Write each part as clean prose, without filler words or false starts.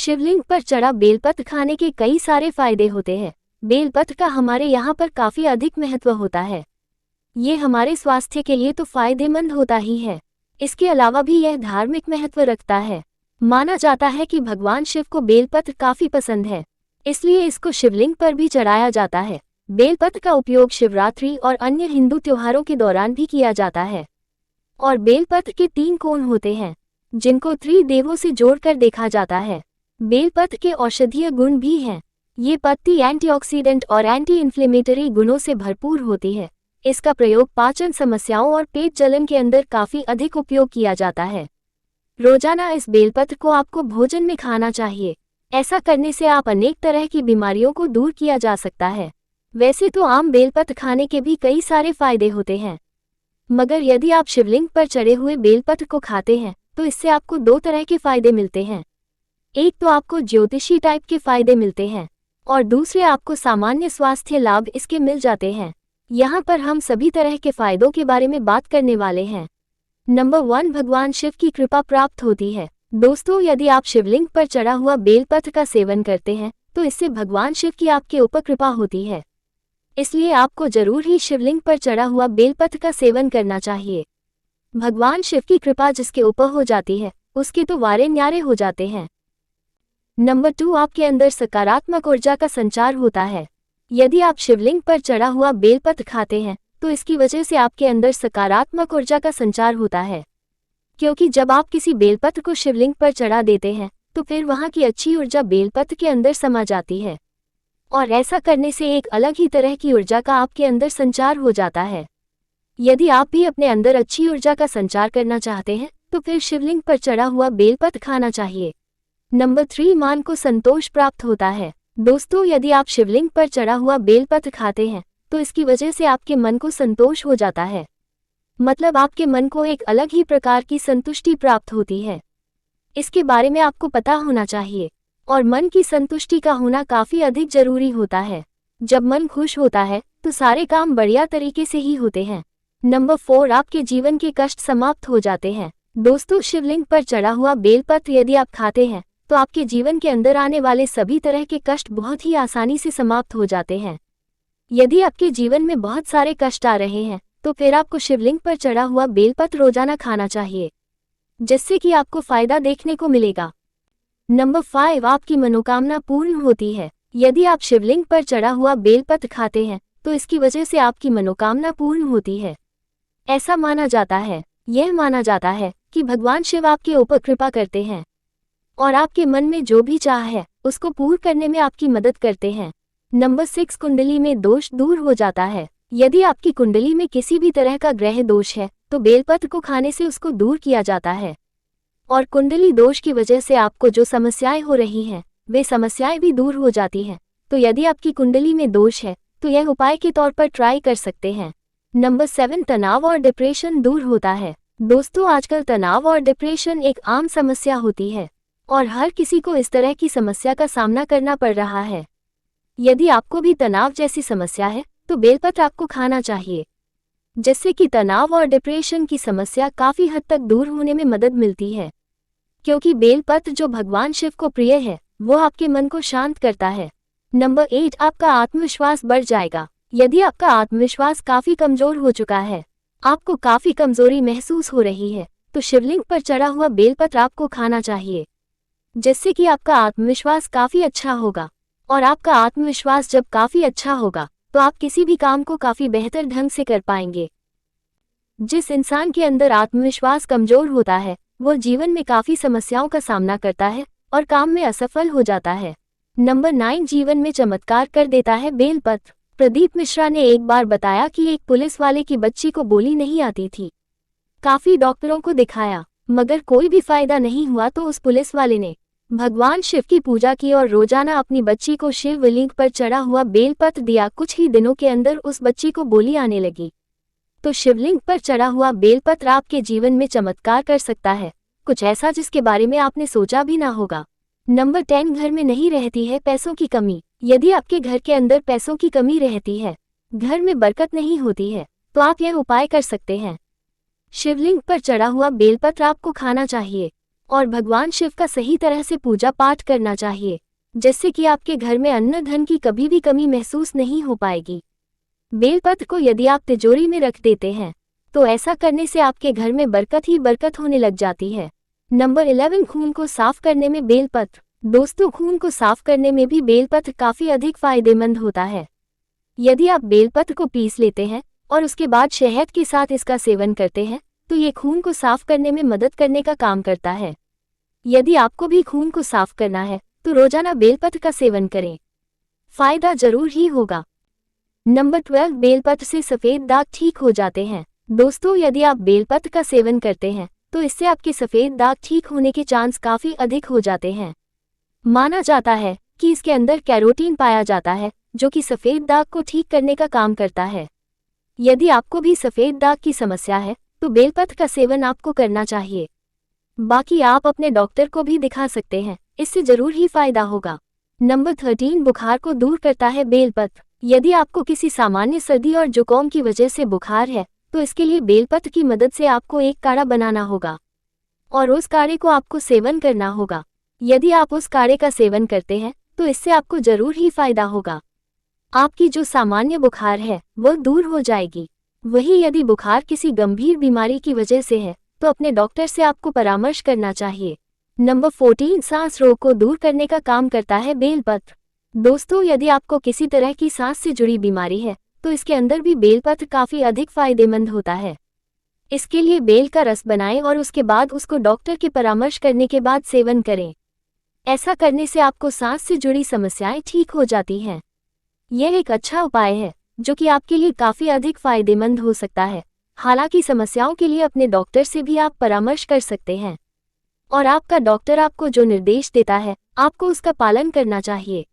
शिवलिंग पर चढ़ा बेलपत्र खाने के कई सारे फायदे होते हैं। बेलपत्र का हमारे यहाँ पर काफी अधिक महत्व होता है। ये हमारे स्वास्थ्य के लिए तो फायदेमंद होता ही है, इसके अलावा भी यह धार्मिक महत्व रखता है। माना जाता है कि भगवान शिव को बेलपत्र काफी पसंद है, इसलिए इसको शिवलिंग पर भी चढ़ाया जाता है। बेलपत्र का उपयोग शिवरात्रि और अन्य हिंदू त्योहारों के दौरान भी किया जाता है। और बेलपत्र के 3 कोण होते हैं, जिनको त्रिदेवों से जोड़कर देखा जाता है। बेलपत्र के औषधीय गुण भी हैं। ये पत्ती एंटीऑक्सीडेंट और एंटी इन्फ्लेमेटरी गुणों से भरपूर होती है। इसका प्रयोग पाचन समस्याओं और पेट जलन के अंदर काफी अधिक उपयोग किया जाता है। रोजाना इस बेलपत्र को आपको भोजन में खाना चाहिए। ऐसा करने से आप अनेक तरह की बीमारियों को दूर किया जा सकता है। वैसे तो आम बेलपत्र खाने के भी कई सारे फायदे होते हैं, मगर यदि आप शिवलिंग पर चढ़े हुए बेलपत्र को खाते हैं तो इससे आपको 2 तरह के फायदे मिलते हैं। एक तो आपको ज्योतिषी टाइप के फायदे मिलते हैं और दूसरे आपको सामान्य स्वास्थ्य लाभ इसके मिल जाते हैं। यहाँ पर हम सभी तरह के फायदों के बारे में बात करने वाले हैं। नंबर 1, भगवान शिव की कृपा प्राप्त होती है। दोस्तों, यदि आप शिवलिंग पर चढ़ा हुआ बेलपत्र का सेवन करते हैं तो इससे भगवान शिव की आपके ऊपर कृपा होती है। इसलिए आपको जरूर ही शिवलिंग पर चढ़ा हुआ बेलपत्र का सेवन करना चाहिए। भगवान शिव की कृपा जिसके ऊपर हो जाती है उसके तो वारे न्यारे हो जाते हैं। नंबर 2, आपके अंदर सकारात्मक ऊर्जा का संचार होता है। यदि आप शिवलिंग पर चढ़ा हुआ बेलपत्र खाते हैं तो इसकी वजह से आपके अंदर सकारात्मक ऊर्जा का संचार होता है, क्योंकि जब आप किसी बेलपत्र को शिवलिंग पर चढ़ा देते हैं तो फिर वहां की अच्छी ऊर्जा बेलपत्र के अंदर समा जाती है और ऐसा करने से एक अलग ही तरह की ऊर्जा का आपके अंदर संचार हो जाता है। यदि आप भी अपने अंदर अच्छी ऊर्जा का संचार करना चाहते हैं तो फिर शिवलिंग पर चढ़ा हुआ बेलपत्र खाना चाहिए। नंबर 3, मन को संतोष प्राप्त होता है। दोस्तों, यदि आप शिवलिंग पर चढ़ा हुआ बेलपत्र खाते हैं तो इसकी वजह से आपके मन को संतोष हो जाता है, मतलब आपके मन को एक अलग ही प्रकार की संतुष्टि प्राप्त होती है। इसके बारे में आपको पता होना चाहिए और मन की संतुष्टि का होना काफी अधिक जरूरी होता है। जब मन खुश होता है तो सारे काम बढ़िया तरीके से ही होते हैं। नंबर 4, आपके जीवन के कष्ट समाप्त हो जाते हैं। दोस्तों, शिवलिंग पर चढ़ा हुआ बेलपत्र यदि आप खाते हैं तो आपके जीवन के अंदर आने वाले सभी तरह के कष्ट बहुत ही आसानी से समाप्त हो जाते हैं। यदि आपके जीवन में बहुत सारे कष्ट आ रहे हैं तो फिर आपको शिवलिंग पर चढ़ा हुआ बेलपत्र रोजाना खाना चाहिए, जिससे कि आपको फायदा देखने को मिलेगा। नंबर 5, आपकी मनोकामना पूर्ण होती है। यदि आप शिवलिंग पर चढ़ा हुआ बेलपत्र खाते हैं तो इसकी वजह से आपकी मनोकामना पूर्ण होती है। ऐसा माना जाता है, यह माना जाता है कि भगवान शिव आपके ऊपर कृपा करते हैं और आपके मन में जो भी चाह है उसको पूर्ण करने में आपकी मदद करते हैं। नंबर 6, कुंडली में दोष दूर हो जाता है। यदि आपकी कुंडली में किसी भी तरह का ग्रह दोष है तो बेलपत्र को खाने से उसको दूर किया जाता है और कुंडली दोष की वजह से आपको जो समस्याएं हो रही हैं वे समस्याएं भी दूर हो जाती हैं। तो यदि आपकी कुंडली में दोष है तो यह उपाय के तौर पर ट्राई कर सकते हैं। नंबर 7, तनाव और डिप्रेशन दूर होता है। दोस्तों, आजकल तनाव और डिप्रेशन एक आम समस्या होती है और हर किसी को इस तरह की समस्या का सामना करना पड़ रहा है। यदि आपको भी तनाव जैसी समस्या है तो बेलपत्र आपको खाना चाहिए, जिससे कि तनाव और डिप्रेशन की समस्या काफी हद तक दूर होने में मदद मिलती है, क्योंकि बेलपत्र जो भगवान शिव को प्रिय है वो आपके मन को शांत करता है। नंबर 8, आपका आत्मविश्वास बढ़ जाएगा। यदि आपका आत्मविश्वास काफी कमजोर हो चुका है, आपको काफी कमजोरी महसूस हो रही है, तो शिवलिंग पर चढ़ा हुआ बेलपत्र आपको खाना चाहिए, जिससे कि आपका आत्मविश्वास काफी अच्छा होगा। और आपका आत्मविश्वास जब काफी अच्छा होगा तो आप किसी भी काम को काफी बेहतर ढंग से कर पाएंगे। जिस इंसान के अंदर आत्मविश्वास कमजोर होता है वो जीवन में काफी समस्याओं का सामना करता है और काम में असफल हो जाता है। नंबर 9, जीवन में चमत्कार कर देता है बेलपत्र। प्रदीप मिश्रा ने एक बार बताया कि एक पुलिस वाले की बच्ची को बोली नहीं आती थी। काफी डॉक्टरों को दिखाया मगर कोई भी फायदा नहीं हुआ, तो उस पुलिस वाले ने भगवान शिव की पूजा की और रोजाना अपनी बच्ची को शिवलिंग पर चढ़ा हुआ बेलपत्र दिया। कुछ ही दिनों के अंदर उस बच्ची को बोली आने लगी। तो शिवलिंग पर चढ़ा हुआ बेलपत्र आपके जीवन में चमत्कार कर सकता है, कुछ ऐसा जिसके बारे में आपने सोचा भी ना होगा। नंबर 10, घर में नहीं रहती है पैसों की कमी। यदि आपके घर के अंदर पैसों की कमी रहती है, घर में बरकत नहीं होती है, तो आप यह उपाय कर सकते हैं। शिवलिंग पर चढ़ा हुआ बेलपत्र आपको खाना चाहिए। और भगवान शिव का सही तरह से पूजा पाठ करना चाहिए, जिससे कि आपके घर में अन्न धन की कभी भी कमी महसूस नहीं हो पाएगी। बेलपत्र को यदि आप तिजोरी में रख देते हैं तो ऐसा करने से आपके घर में बरकत ही बरकत होने लग जाती है। नंबर 11, खून को साफ करने में बेलपत्र। दोस्तों, खून को साफ करने में भी बेलपत्र काफी अधिक फायदेमंद होता है। यदि आप बेलपत्र को पीस लेते हैं और उसके बाद शहद के साथ इसका सेवन करते हैं तो ये खून को साफ करने में मदद करने का काम करता है। यदि आपको भी खून को साफ करना है तो रोजाना बेलपत्र का सेवन करें, फायदा जरूर ही होगा। नंबर 12, बेलपत्र से सफेद दाग ठीक हो जाते हैं। दोस्तों, यदि आप बेलपत्र का सेवन करते हैं तो इससे आपके सफेद दाग ठीक होने के चांस काफी अधिक हो जाते हैं। माना जाता है कि इसके अंदर कैरोटीन पाया जाता है जो कि सफेद दाग को ठीक करने का काम करता है। यदि आपको भी सफेद दाग की समस्या है तो बेलपत्र का सेवन आपको करना चाहिए। बाकी आप अपने डॉक्टर को भी दिखा सकते हैं, इससे जरूर ही फायदा होगा। नंबर 13, बुखार को दूर करता है बेलपत्र। यदि आपको किसी सामान्य सर्दी और जुकाम की वजह से बुखार है तो इसके लिए बेलपत्र की मदद से आपको एक काढ़ा बनाना होगा और उस काढ़े को आपको सेवन करना होगा। यदि आप उस काढ़े का सेवन करते हैं तो इससे आपको जरूर ही फायदा होगा। आपकी जो सामान्य बुखार है वो दूर हो जाएगी। वही यदि बुखार किसी गंभीर बीमारी की वजह से है तो अपने डॉक्टर से आपको परामर्श करना चाहिए। नंबर 14, सांस रोग को दूर करने का काम करता है बेलपत्र। दोस्तों, यदि आपको किसी तरह की सांस से जुड़ी बीमारी है तो इसके अंदर भी बेलपत्र काफी अधिक फायदेमंद होता है। इसके लिए बेल का रस बनाएं और उसके बाद उसको डॉक्टर के परामर्श करने के बाद सेवन करें। ऐसा करने से आपको सांस से जुड़ी समस्याएं ठीक हो जाती हैं। यह एक अच्छा उपाय है जो कि आपके लिए काफी अधिक फायदेमंद हो सकता है। हालांकि समस्याओं के लिए अपने डॉक्टर से भी आप परामर्श कर सकते हैं और आपका डॉक्टर आपको जो निर्देश देता है आपको उसका पालन करना चाहिए।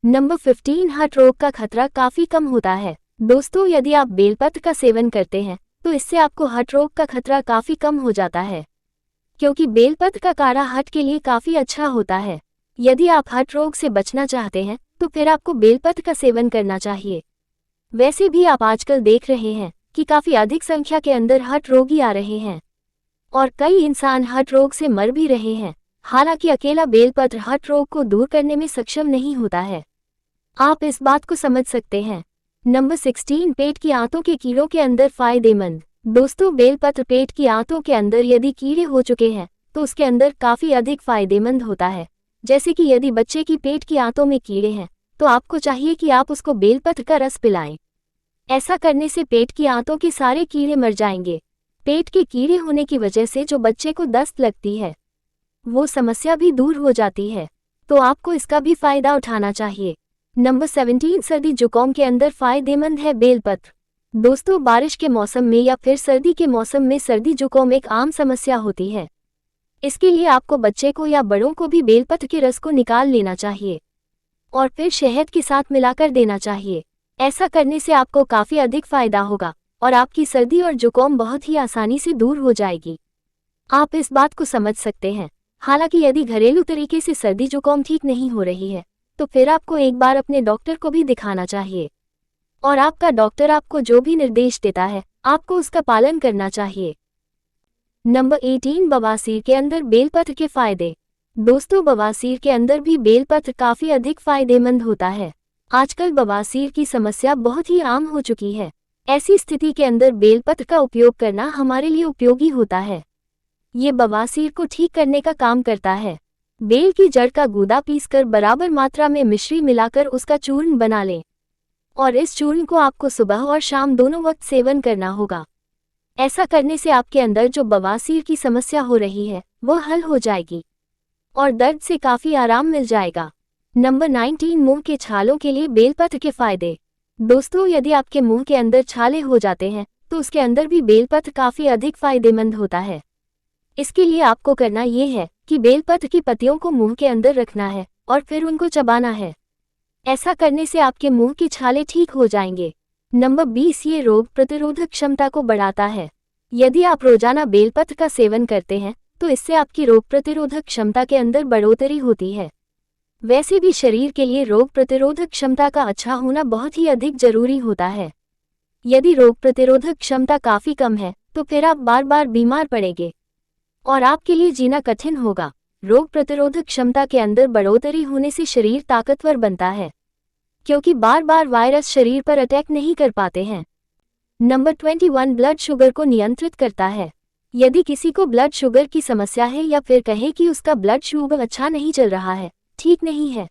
नंबर 15, हार्ट रोग का खतरा काफी कम होता है। दोस्तों, यदि आप बेलपत्र का सेवन करते हैं तो इससे आपको हार्ट रोग का खतरा काफी कम हो जाता है, क्योंकि बेलपत्र का काढ़ा हार्ट के लिए काफी अच्छा होता है। यदि आप हार्ट रोग से बचना चाहते हैं तो फिर आपको बेलपत्र का सेवन करना चाहिए। वैसे भी आप आजकल देख रहे हैं कि काफी अधिक संख्या के अंदर हार्ट रोगी आ रहे हैं और कई इंसान हार्ट रोग से मर भी रहे हैं। हालांकि अकेला बेलपत्र हार्ट रोग को दूर करने में सक्षम नहीं होता है, आप इस बात को समझ सकते हैं। नंबर 16, पेट की आंतों के कीड़ों के अंदर फायदेमंद। दोस्तों, बेलपत्र पेट की आंतों के अंदर यदि कीड़े हो चुके हैं तो उसके अंदर काफी अधिक फायदेमंद होता है। जैसे कि यदि बच्चे की पेट की आंतों में कीड़े हैं तो आपको चाहिए कि आप उसको बेलपत्र का रस पिलाएं। ऐसा करने से पेट की आंतों के सारे कीड़े मर जाएंगे। पेट के कीड़े होने की वजह से जो बच्चे को दस्त लगती है वो समस्या भी दूर हो जाती है, तो आपको इसका भी फायदा उठाना चाहिए। नंबर 17, सर्दी जुकाम के अंदर फायदेमंद है बेलपत्र। दोस्तों, बारिश के मौसम में या फिर सर्दी के मौसम में सर्दी जुकाम एक आम समस्या होती है। इसके लिए आपको बच्चे को या बड़ों को भी बेलपत्र के रस को निकाल लेना चाहिए और फिर शहद के साथ मिलाकर देना चाहिए। ऐसा करने से आपको काफी अधिक फायदा होगा और आपकी सर्दी और जुकाम बहुत ही आसानी से दूर हो जाएगी। आप इस बात को समझ सकते हैं। हालांकि यदि घरेलू तरीके से सर्दी जुकाम ठीक नहीं हो रही है तो फिर आपको एक बार अपने डॉक्टर को भी दिखाना चाहिए और आपका डॉक्टर आपको जो भी निर्देश देता है आपको उसका पालन करना चाहिए। नंबर 18, बवासीर के अंदर बेलपत्र के फायदे। दोस्तों, बवासीर के अंदर भी बेलपत्र काफी अधिक फायदेमंद होता है। आजकल बवासीर की समस्या बहुत ही आम हो चुकी है। ऐसी स्थिति के अंदर बेलपत्र का उपयोग करना हमारे लिए उपयोगी होता है। ये बवासीर को ठीक करने का काम करता है। बेल की जड़ का गूदा पीसकर बराबर मात्रा में मिश्री मिलाकर उसका चूर्ण बना लें और इस चूर्ण को आपको सुबह और शाम दोनों वक्त सेवन करना होगा। ऐसा करने से आपके अंदर जो बवासीर की समस्या हो रही है वो हल हो जाएगी और दर्द से काफी आराम मिल जाएगा। नंबर 19, मुंह के छालों के लिए बेलपत्र के फायदे। दोस्तों, यदि आपके मुंह के अंदर छाले हो जाते हैं तो उसके अंदर भी बेलपत्र काफी अधिक फायदेमंद होता है। इसके लिए आपको करना ये है कि बेलपत्र की पत्तियों को मुंह के अंदर रखना है और फिर उनको चबाना है। ऐसा करने से आपके मुंह के छाले ठीक हो जाएंगे। नंबर 20, ये रोग प्रतिरोधक क्षमता को बढ़ाता है। यदि आप रोजाना बेलपत्र का सेवन करते हैं तो इससे आपकी रोग प्रतिरोधक क्षमता के अंदर बढ़ोतरी होती है। वैसे भी शरीर के लिए रोग प्रतिरोधक क्षमता का अच्छा होना बहुत ही अधिक जरूरी होता है। यदि रोग प्रतिरोधक क्षमता काफी कम है तो फिर आप बार बार बीमार पड़ेंगे। और आपके लिए जीना कठिन होगा। रोग प्रतिरोधक क्षमता के अंदर बढ़ोतरी होने से शरीर ताकतवर बनता है, क्योंकि बार बार वायरस शरीर पर अटैक नहीं कर पाते हैं। नंबर 21 ब्लड शुगर को नियंत्रित करता है। यदि किसी को ब्लड शुगर की समस्या है या फिर कहें कि उसका ब्लड शुगर अच्छा नहीं चल रहा है, ठीक नहीं है,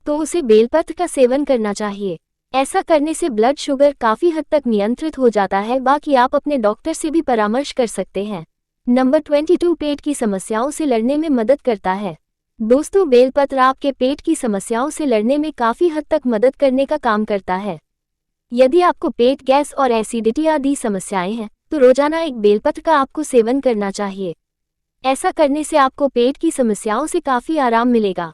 तो उसे बेलपत्र का सेवन करना चाहिए। ऐसा करने से ब्लड शुगर काफ़ी हद तक नियंत्रित हो जाता है। बाकी आप अपने डॉक्टर से भी परामर्श कर सकते हैं। नंबर 22 पेट की समस्याओं से लड़ने में मदद करता है। दोस्तों, बेलपत्र आपके पेट की समस्याओं से लड़ने में काफ़ी हद तक मदद करने का काम करता है। यदि आपको पेट गैस और एसिडिटी आदि समस्याएं हैं, तो रोजाना एक बेलपत्र का आपको सेवन करना चाहिए। ऐसा करने से आपको पेट की समस्याओं से काफ़ी आराम मिलेगा।